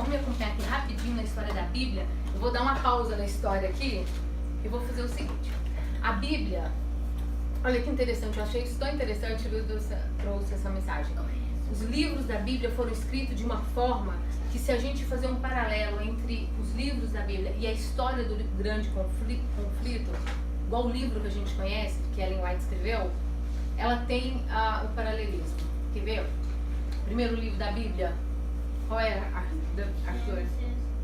Vamos me acompanhar aqui rapidinho na história da Bíblia. Eu vou dar uma pausa na história aqui e vou fazer o seguinte. A Bíblia, olha que interessante, eu achei isso tão interessante, eu trouxe essa mensagem. Os livros da Bíblia foram escritos de uma forma que, se a gente fazer um paralelo entre os livros da Bíblia e a história do grande conflito, igual o livro que a gente conhece, que Ellen White escreveu, ela tem o paralelismo. Quer ver? O primeiro livro da Bíblia, qual era, Arthur?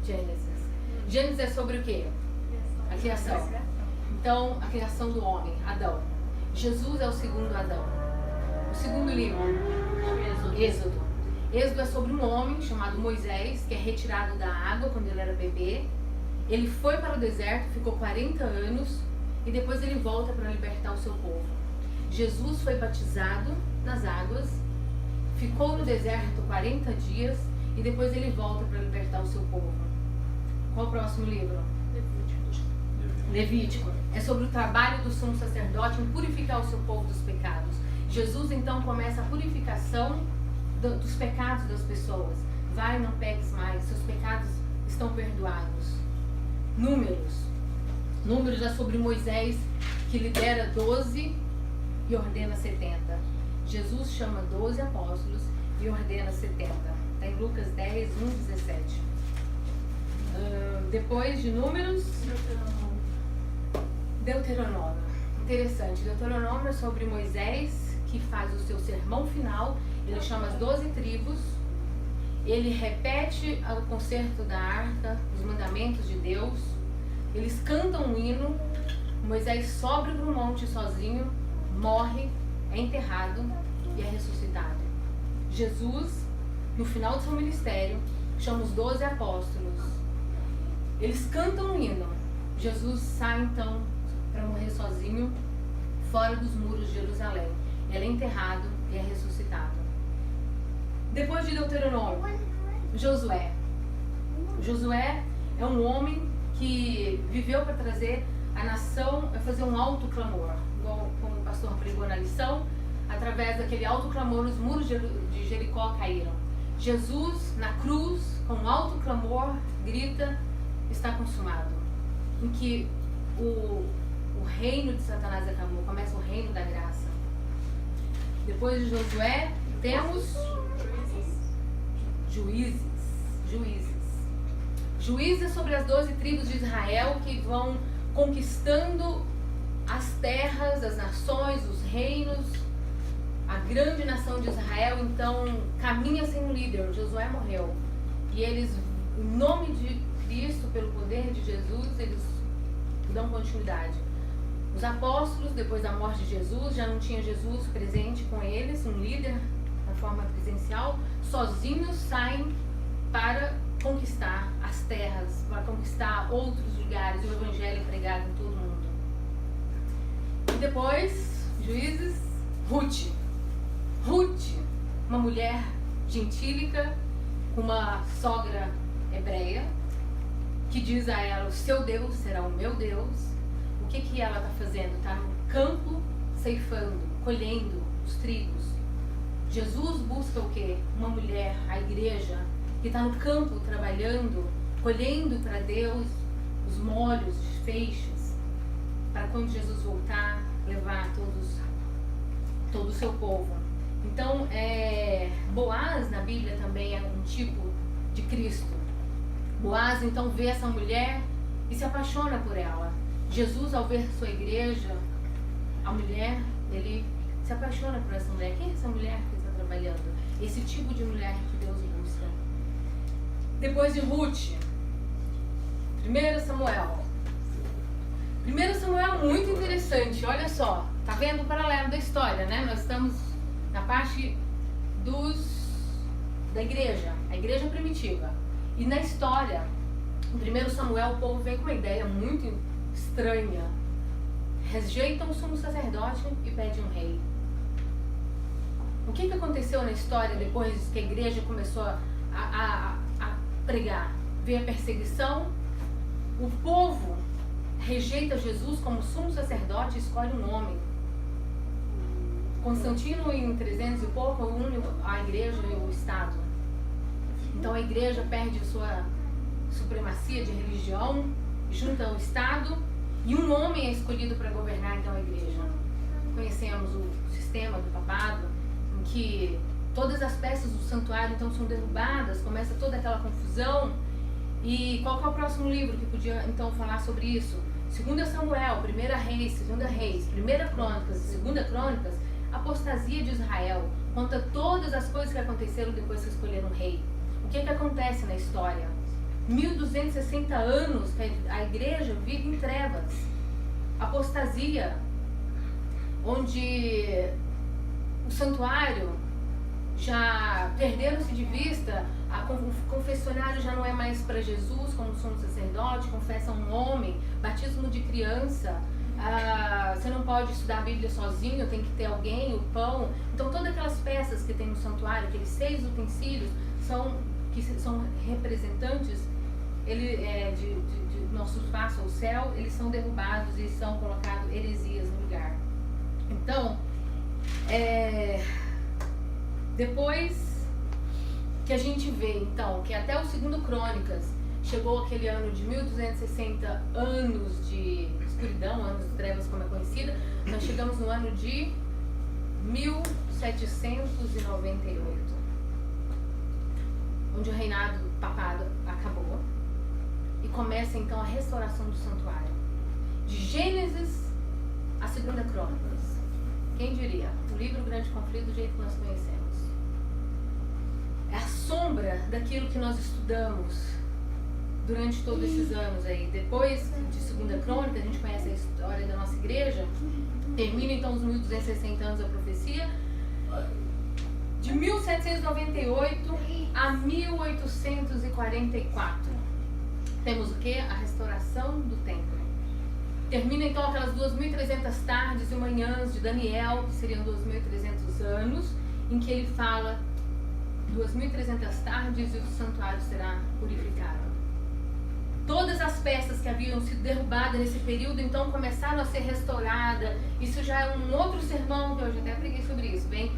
Gênesis. Gênesis é sobre o quê? A criação. Então, a criação do homem, Adão. Jesus é o segundo Adão. O segundo livro, Êxodo. Êxodo é sobre um homem chamado Moisés, que é retirado da água quando ele era bebê. Ele foi para o deserto, ficou 40 anos e depois ele volta para libertar o seu povo. Jesus foi batizado nas águas, ficou no deserto 40 dias e depois ele volta para libertar o seu povo. Qual o próximo livro? Levítico. É sobre o trabalho do sumo sacerdote em purificar o seu povo dos pecados. Jesus então começa a purificação dos pecados das pessoas. Vai, não peques mais, seus pecados estão perdoados. Números é sobre Moisés, que lidera 12 e ordena 70. Jesus chama 12 apóstolos e ordena 70. Está em Lucas 10, 1, 17. Depois de Números, Deuteronômio. Interessante, Deuteronômio é sobre Moisés, que faz o seu sermão final. Ele chama as 12 tribos. Ele repete o concerto da arca, os mandamentos de Deus. Eles cantam um hino. Moisés sobe para o monte sozinho, morre, é enterrado e é ressuscitado. Jesus, no final do seu ministério, chama os 12 apóstolos. Eles cantam um hino. Jesus sai então para morrer sozinho, fora dos muros de Jerusalém. Ele é enterrado e é ressuscitado. Depois de Deuteronômio, Josué. Josué é um homem que viveu para trazer a nação a fazer um alto clamor, como o pastor pregou na lição. Através daquele alto clamor, os muros de Jericó caíram. Jesus, na cruz, com um alto clamor, grita: está consumado. Em que o reino de Satanás acabou, começa o reino da graça. Depois de Josué, temos Juízes sobre as 12 tribos de Israel, que vão conquistando as terras, as nações, os reinos. A grande nação de Israel então caminha sem um líder. Josué morreu e eles, em nome de Cristo, pelo poder de Jesus, eles dão continuidade. Os apóstolos, depois da morte de Jesus, já não tinha Jesus presente com eles, um líder na forma presencial, sozinhos saem para conquistar as terras, para conquistar outros lugares, o evangelho pregado em todo mundo. E depois, Juízes, Ruth, uma mulher gentílica, uma sogra hebreia, que diz a ela: o seu Deus será o meu Deus. O que ela está fazendo? Está no campo ceifando, colhendo os trigos. Jesus busca o quê? Uma mulher, a igreja, que está no campo trabalhando, colhendo para Deus os molhos, os feixes, para quando Jesus voltar, levar todo o seu povo. Então, Boaz na Bíblia também é um tipo de Cristo. Boaz então vê essa mulher e se apaixona por ela. Jesus, ao ver sua igreja, a mulher, ele se apaixona por essa mulher. Quem é essa mulher que está trabalhando? Esse tipo de mulher que Deus busca. Depois de Ruth, 1 Samuel. 1 Samuel é muito interessante, olha só. Tá vendo o paralelo da história, né? Nós estamos na parte da igreja, a igreja primitiva. E na história, em 1 Samuel, o povo vem com uma ideia muito estranha. Rejeitam o sumo sacerdote e pedem um rei. O que aconteceu na história depois que a igreja começou a pregar? Veio a perseguição, o povo rejeita Jesus como sumo sacerdote e escolhe um homem. Constantino, em 300 e pouco, une a igreja e o Estado. Então Então a igreja perde sua supremacia de religião, junta ao Estado, e um homem é escolhido para governar então a igreja. Conhecemos o sistema do papado, em que todas as peças do santuário então são derrubadas, começa toda aquela confusão. E qual que é o próximo livro que podia então falar sobre isso? 2 Samuel, 1 Reis, 2 Reis, 1 Crônicas e 2 Crônicas. Apostasia de Israel, conta todas as coisas que aconteceram depois que escolheram um rei. O que acontece na história? 1260 anos que a igreja vive em trevas, apostasia, onde o santuário já perderam-se de vista, o confessionário já não é mais para Jesus como sumo sacerdote, confessa um homem, batismo de criança, você não pode estudar a Bíblia sozinho, tem que ter alguém, o pão. Então todas aquelas peças que tem no santuário, aqueles 6 utensílios, que são representantes de nosso espaço ao céu, eles são derrubados e são colocados heresias no lugar. Então, depois que a gente vê, então, que até o 2 Crônicas chegou aquele ano de 1260 anos de escuridão, anos de trevas como é conhecida, nós chegamos no ano de 1798, onde o reinado papado acabou e começa então a restauração do santuário. De Gênesis a 2 Crônicas. Quem diria? O livro Grande Conflito do jeito que nós conhecemos. É a sombra daquilo que nós estudamos durante todos esses anos aí. Depois de 2 Crônicas, a gente conhece a história da nossa igreja. Termina então os 1260 anos da profecia. De 1798 a 1844. Temos o que? A restauração do templo. Termina então aquelas 2.300 tardes e manhãs de Daniel, que seriam 2.300 anos, em que ele fala 2.300 tardes e o santuário será purificado. Todas as peças que haviam sido derrubadas nesse período, então, começaram a ser restauradas. Isso já é um outro sermão, que eu já até preguei sobre isso. Vem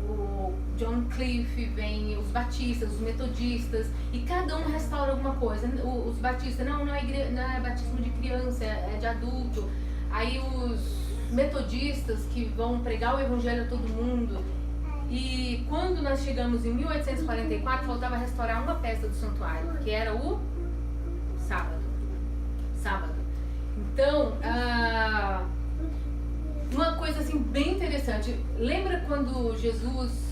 o John Cliff, vem os batistas, os metodistas, e cada um restaura alguma coisa. Os batistas, não é batismo de criança, é de adulto. Aí os metodistas que vão pregar o evangelho a todo mundo. E quando nós chegamos em 1844, faltava restaurar uma peça do santuário, que era o sábado. Então, uma coisa assim bem interessante. Lembra quando Jesus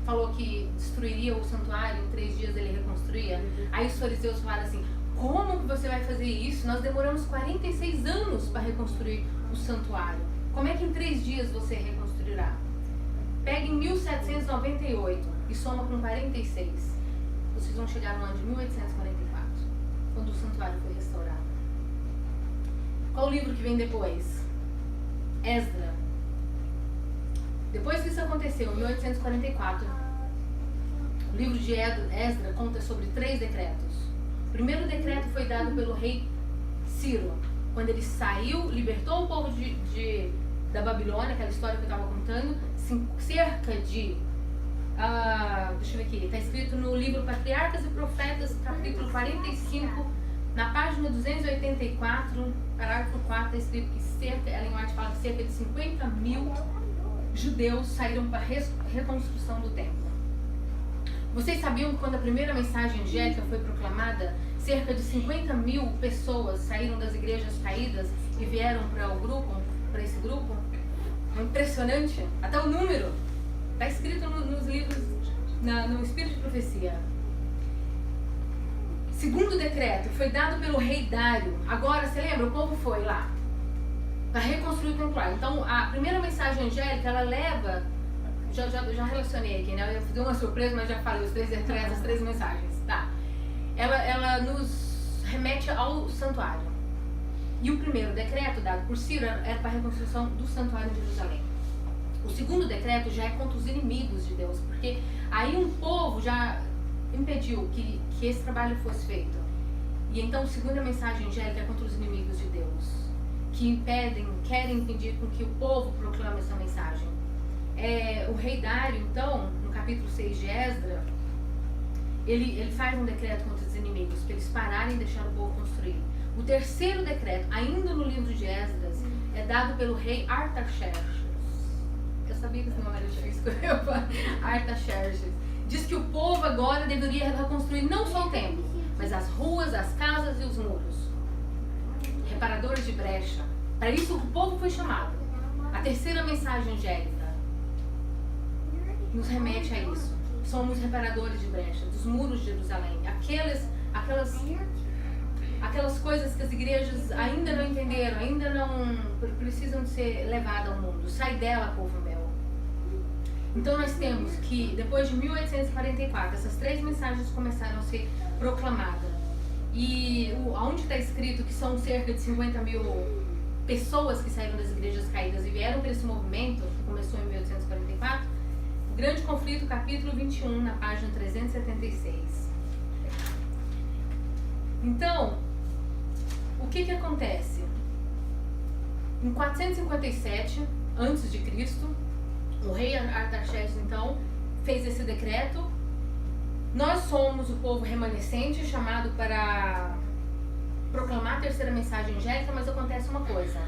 falou que destruiria o santuário, em 3 dias ele reconstruía? Aí os fariseus falaram assim: como que você vai fazer isso? Nós demoramos 46 anos para reconstruir o santuário. Como é que em 3 dias você reconstruirá? Pega em 1798 e soma com 46. Vocês vão chegar no ano de 1844, quando o santuário foi restaurado. Qual o livro que vem depois? Esdra. Depois que isso aconteceu, em 1844, o livro de Esdra conta sobre 3 decretos. O primeiro decreto foi dado pelo rei Ciro, quando ele saiu, libertou o povo da Babilônia, aquela história que eu estava contando, cerca de, deixa eu ver aqui, está escrito no livro Patriarcas e Profetas, capítulo 45, na página 284, parágrafo 4, está escrito que Ellen White fala que cerca de 50 mil judeus saíram para a reconstrução do templo. Vocês sabiam que quando a primeira mensagem angélica foi proclamada, cerca de 50 mil pessoas saíram das igrejas caídas e vieram para esse grupo? É impressionante, até o número está escrito nos livros, no Espírito de Profecia. Segundo decreto foi dado pelo rei Dário. Agora, você lembra? O povo foi lá para reconstruir o templo. Então, a primeira mensagem angélica, ela leva, já relacionei aqui, né? Eu fiz uma surpresa, mas já falei os 3 decretos, as 3 mensagens, tá? Ela nos remete ao santuário. E o primeiro decreto dado por Ciro era para a reconstrução do santuário de Jerusalém. O segundo decreto já é contra os inimigos de Deus, porque aí um povo já impediu que esse trabalho fosse feito. E então a segunda mensagem angélica é contra os inimigos de Deus, que querem impedir com que o povo proclame essa mensagem. O rei Dário, então, no capítulo 6 de Esdra, ele faz um decreto contra os inimigos, para eles pararem e deixar o povo construir. O terceiro decreto, ainda no livro de Esdras, é dado pelo rei Artaxerxes. Eu sabia que esse nome era difícil. Artaxerxes. Diz que o povo agora deveria reconstruir não só o templo, mas as ruas, as casas e os muros. Reparadores de brecha. Para isso o povo foi chamado. A terceira mensagem angélica nos remete a isso. Somos reparadores de brecha, dos muros de Jerusalém. Aquelas coisas que as igrejas ainda não entenderam, ainda não precisam ser levadas ao mundo. Sai dela, povo meu. Então nós temos que, depois de 1844, essas 3 mensagens começaram a ser proclamadas. E onde está escrito que são cerca de 50 mil pessoas que saíram das igrejas caídas e vieram para esse movimento, que começou em 1844, o Grande Conflito, capítulo 21, na página 376. Então, o que acontece? Em 457 a.C., o rei Artaxerxes, então, fez esse decreto. Nós somos o povo remanescente chamado para proclamar a terceira mensagem angélica, mas acontece uma coisa.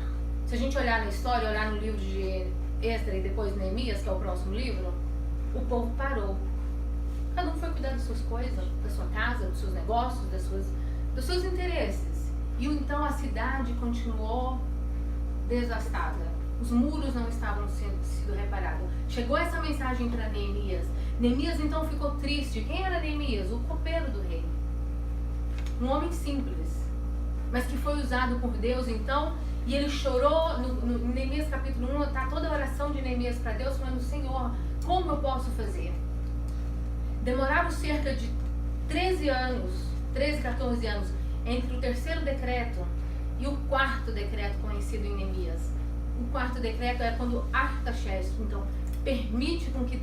Se a gente olhar na história, olhar no livro de Esdras e depois Neemias, que é o próximo livro, o povo parou. Cada um foi cuidar das suas coisas, da sua casa, dos seus negócios, dos seus interesses. E então a cidade continuou devastada. Os muros não estavam sendo reparados. Chegou essa mensagem para Neemias. Neemias então ficou triste. Quem era Neemias? O copeiro do rei. Um homem simples, mas que foi usado por Deus então. E ele chorou. No Neemias capítulo 1 está toda a oração de Neemias para Deus, falando: Senhor, como eu posso fazer? Demoraram cerca de 13, 14 anos entre o terceiro decreto e o quarto decreto conhecido em Neemias. O quarto decreto é quando Artaxerxes, então, permite com que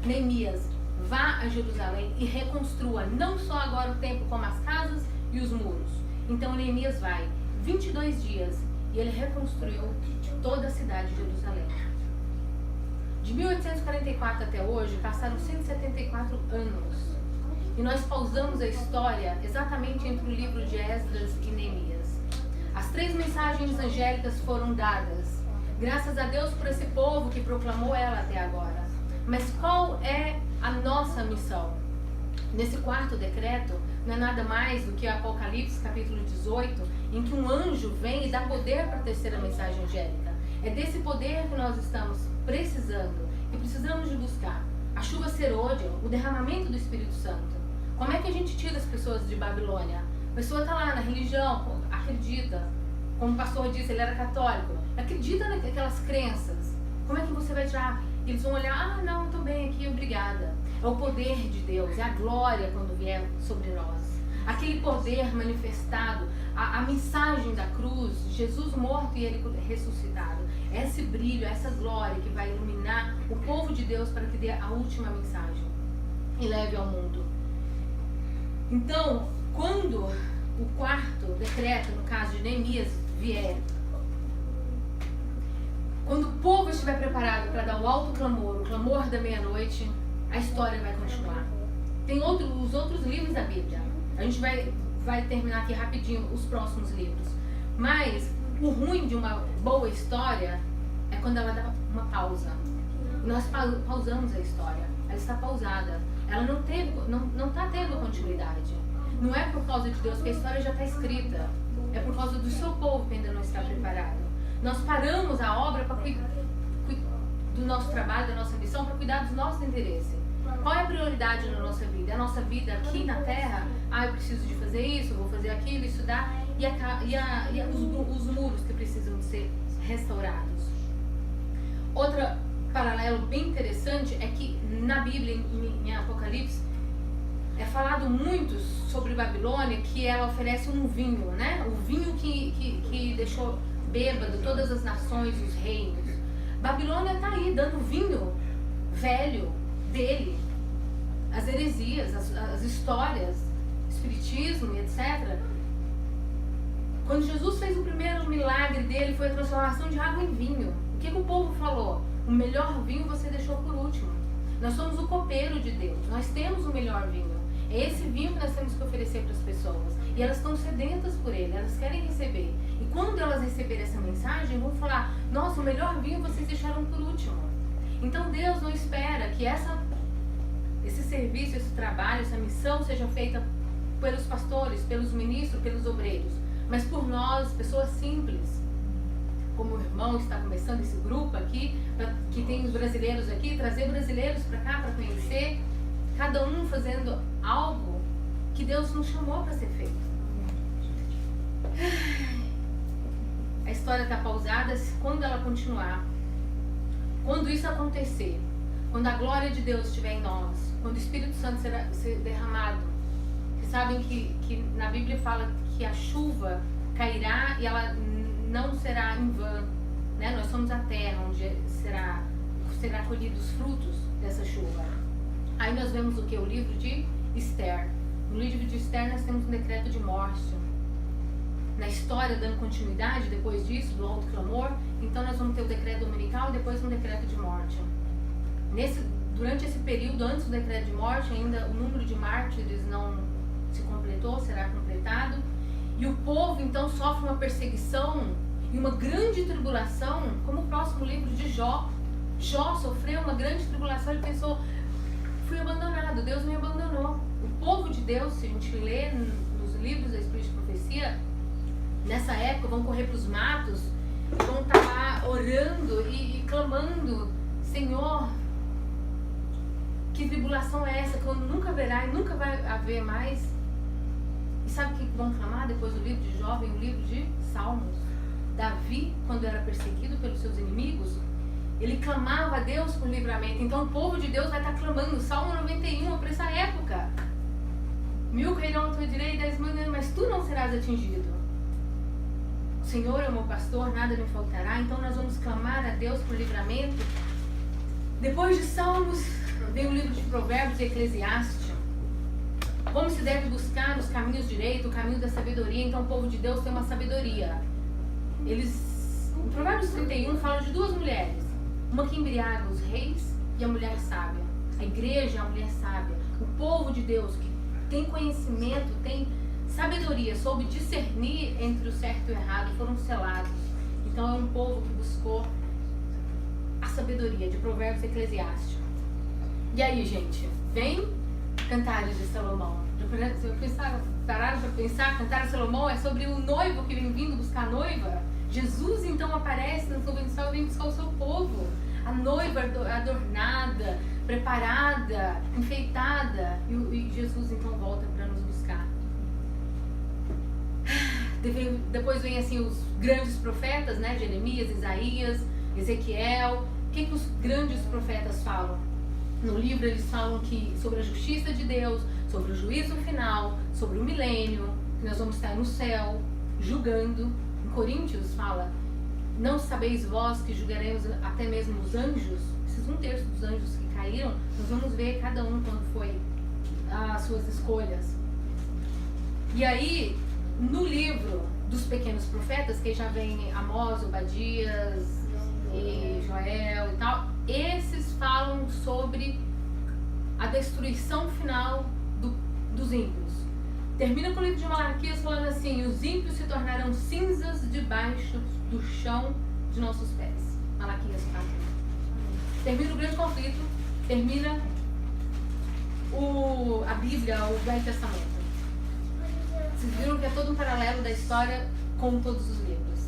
Neemias vá a Jerusalém e reconstrua não só agora o templo, como as casas e os muros. Então Neemias vai 22 dias e ele reconstruiu toda a cidade de Jerusalém. De 1844 até hoje passaram 174 anos. E nós pausamos a história exatamente entre o livro de Esdras e Neemias. As 3 mensagens angélicas foram dadas. Graças a Deus por esse povo que proclamou ela até agora. Mas qual é a nossa missão? Nesse quarto decreto, não é nada mais do que Apocalipse capítulo 18, em que um anjo vem e dá poder para a terceira mensagem angélica. É desse poder que nós estamos precisando e precisamos de buscar. A chuva serôdia, o derramamento do Espírito Santo. Como é que a gente tira as pessoas de Babilônia? A pessoa está lá na religião, acredita. Como o pastor disse, ele era católico. Acredita naquelas crenças. Como é que você vai tirar? Eles vão olhar: não, estou bem aqui, obrigada. É o poder de Deus, é a glória quando vier sobre nós. Aquele poder manifestado, a mensagem da cruz, Jesus morto e ele ressuscitado. Esse brilho, essa glória que vai iluminar o povo de Deus para que dê a última mensagem e leve ao mundo. Então, quando o quarto decreto, no caso de Neemias, vier, quando o povo estiver preparado para dar o alto clamor, o clamor da meia-noite, a história vai continuar. Tem os outros livros da Bíblia. A gente vai terminar aqui rapidinho os próximos livros. Mas o ruim de uma boa história é quando ela dá uma pausa. Nós pausamos a história. Ela está pausada. Ela não está tendo continuidade. Não é por causa de Deus que a história já está escrita. É por causa do seu povo que ainda não está preparado. Nós paramos a obra para cuidar do nosso trabalho, da nossa missão, para cuidar dos nossos interesses. Qual é a prioridade na nossa vida? É a nossa vida aqui na Terra? Eu preciso de fazer isso, vou fazer aquilo, estudar. E os muros que precisam de ser restaurados. Outro paralelo bem interessante é que na Bíblia, em Apocalipse, é falado muito sobre Babilônia, que ela oferece um vinho, né? O vinho que deixou bêbado todas as nações, os reinos. Babilônia está aí dando vinho velho dele, as heresias, as histórias, espiritismo e etc. Quando Jesus fez o primeiro milagre dele, foi a transformação de água em vinho. O que o povo falou? O melhor vinho você deixou por último. Nós somos o copeiro de Deus, nós temos o melhor vinho. É esse vinho que nós temos que oferecer para as pessoas. E elas estão sedentas por ele, elas querem receber. E quando elas receberem essa mensagem, vão falar: nossa, o melhor vinho vocês deixaram por último. Então Deus não espera que esse serviço, esse trabalho, essa missão seja feita pelos pastores, pelos ministros, pelos obreiros, mas por nós, pessoas simples. Como o irmão está começando esse grupo aqui, que tem os brasileiros aqui, trazer brasileiros para cá para conhecer, cada um fazendo algo que Deus nos chamou para ser feito. A história está pausada. Quando ela continuar, quando isso acontecer, quando a glória de Deus estiver em nós, quando o Espírito Santo ser derramado, vocês sabem que na Bíblia fala que a chuva cairá e ela não será em vão, né? Nós somos a terra onde será colhidos os frutos dessa chuva. Aí nós vemos o que? O livro de Esther. No livro de Esther nós temos um decreto de morte. Na história, dando continuidade depois disso, do alto clamor, então nós vamos ter o decreto dominical e depois um decreto de morte. Durante esse período, antes do decreto de morte, ainda o número de mártires não se completou, será completado. E o povo então sofre uma perseguição e uma grande tribulação, como o próximo livro de Jó. Jó sofreu uma grande tribulação, ele pensou: fui abandonado, Deus me abandonou. O povo de Deus, se a gente lê nos livros da Espírito de Profecia, nessa época vão correr para os matos, vão estar lá orando e clamando: Senhor, que tribulação é essa, quando nunca haverá e nunca vai haver mais? E sabe o que vão clamar depois do livro de Jó? Vem o livro de Salmos. Davi, quando era perseguido pelos seus inimigos, ele clamava a Deus por livramento. Então o povo de Deus vai estar clamando. Salmo 91 para essa época: 1000 cairão à tua direita, 10.000, mas tu não serás atingido. O Senhor é o meu pastor, nada me faltará. Então nós vamos clamar a Deus por livramento. Depois de Salmos, vem o livro de Provérbios e Eclesiastes. Como se deve buscar os caminhos direitos, o caminho da sabedoria. Então o povo de Deus tem uma sabedoria. Em Provérbios 31 fala de duas mulheres. Uma que embriaga os reis e a mulher sábia. A igreja é a mulher sábia. O povo de Deus que tem conhecimento, tem sabedoria, soube discernir entre o certo e o errado, foram selados. Então é um povo que buscou a sabedoria de Provérbios e Eclesiastes. E aí, gente, vem Cantares de Salomão. Pararam para pensar, Cantares de Salomão é sobre o noivo que vem vindo buscar a noiva. Jesus então aparece na nuvem do céu e vem buscar o seu povo. A noiva adornada, preparada, enfeitada. E Jesus então volta para nos buscar. Depois vem assim os grandes profetas, né? Jeremias, Isaías, Ezequiel. O que os grandes profetas falam? No livro eles falam sobre a justiça de Deus, sobre o juízo final, sobre o milênio, que nós vamos estar no céu, julgando. Em Coríntios fala: não sabeis vós que julgaremos até mesmo os anjos? Esses 1/3 dos anjos que caíram, nós vamos ver cada um quando foi as suas escolhas. E aí, no livro dos pequenos profetas, que já vem Amós, Obadias, e Joel e tal, esses falam sobre a destruição final dos ímpios. Termina com o livro de Malaquias falando assim: os ímpios se tornarão cinzas debaixo do chão de nossos pés. Malaquias 4. Termina o grande conflito, termina a Bíblia, o Velho Testamento. Vocês viram que é todo um paralelo da história com todos os livros.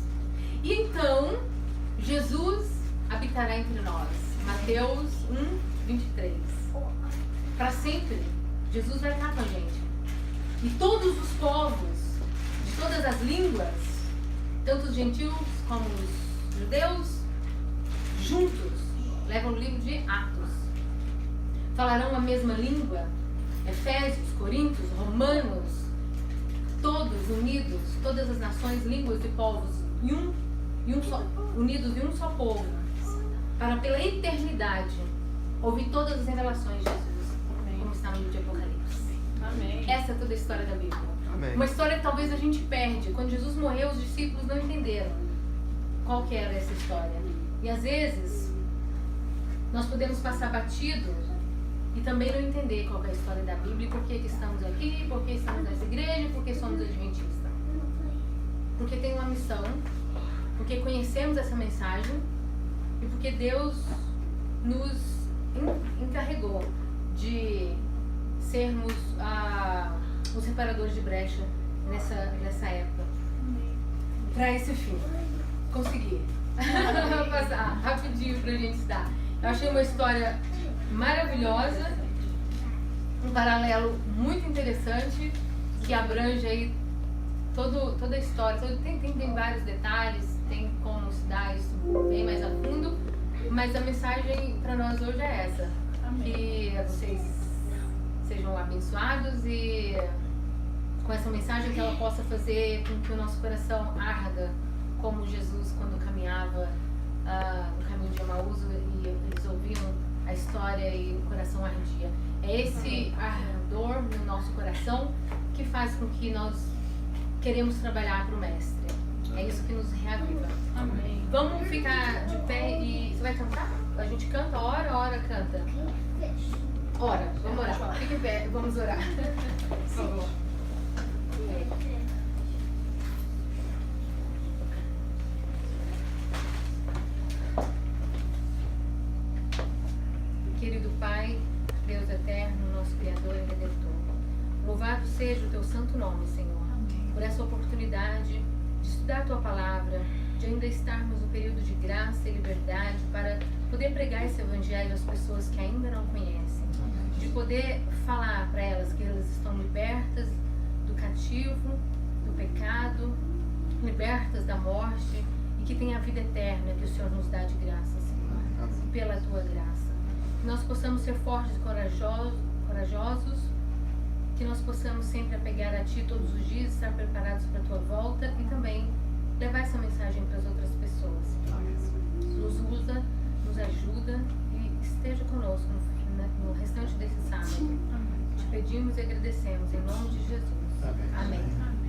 E então Jesus habitará entre nós. Mateus 1:23. Para sempre, Jesus vai estar com a gente. E todos os povos, de todas as línguas, tanto os gentios como os judeus, juntos, levam o livro de Atos. Falarão a mesma língua. Efésios, Coríntios, Romanos, todos unidos, todas as nações, línguas e povos, unidos em um só povo, para pela eternidade ouvir todas as revelações de Jesus. Amém. Como está no livro de Apocalipse. Amém. Essa é toda a história da Bíblia. Amém. Uma história que talvez a gente perde. Quando Jesus morreu, os discípulos não entenderam qual que era essa história. E às vezes nós podemos passar batido e também não entender qual é a história da Bíblia e por que estamos porque estamos nessa igreja, porque somos adventistas. Porque tem uma missão, porque conhecemos essa mensagem e porque Deus nos encarregou de sermos os reparadores de brecha nessa época. Para esse fim. Consegui. Vou passar rapidinho pra gente estudar. Eu achei uma história maravilhosa, um paralelo muito interessante que abrange aí toda a história. Tem vários detalhes, tem como estudar isso bem mais a fundo, mas a mensagem para nós hoje é essa: que vocês sejam abençoados e com essa mensagem que ela possa fazer com que o nosso coração arda como Jesus quando caminhava no caminho de Emaús e eles ouviam a história e o coração ardia. É esse ardor no nosso coração que faz com que nós queremos trabalhar para o Mestre. É isso que nos reaviva. Amém. Vamos ficar de pé e... Você vai cantar? A gente canta, ora canta. Ora, vamos orar. Fique em pé, vamos orar. Por favor. Querido Pai, Deus eterno, nosso Criador e Redentor, louvado seja o Teu santo nome, Senhor, por essa oportunidade de estudar a Tua palavra, de ainda estarmos no período de graça e liberdade para poder pregar esse evangelho às pessoas que ainda não conhecem, de poder falar para elas que elas estão libertas do cativo, do pecado, libertas da morte e que têm a vida eterna que o Senhor nos dá de graça, Senhor, e pela Tua graça. Que nós possamos ser fortes e corajosos, que nós possamos sempre apegar a Ti todos os dias, estar preparados para a Tua volta e também levar essa mensagem para as outras pessoas. Nos usa, nos ajuda e esteja conosco no restante desse sábado. Te pedimos e agradecemos em nome de Jesus. Amém.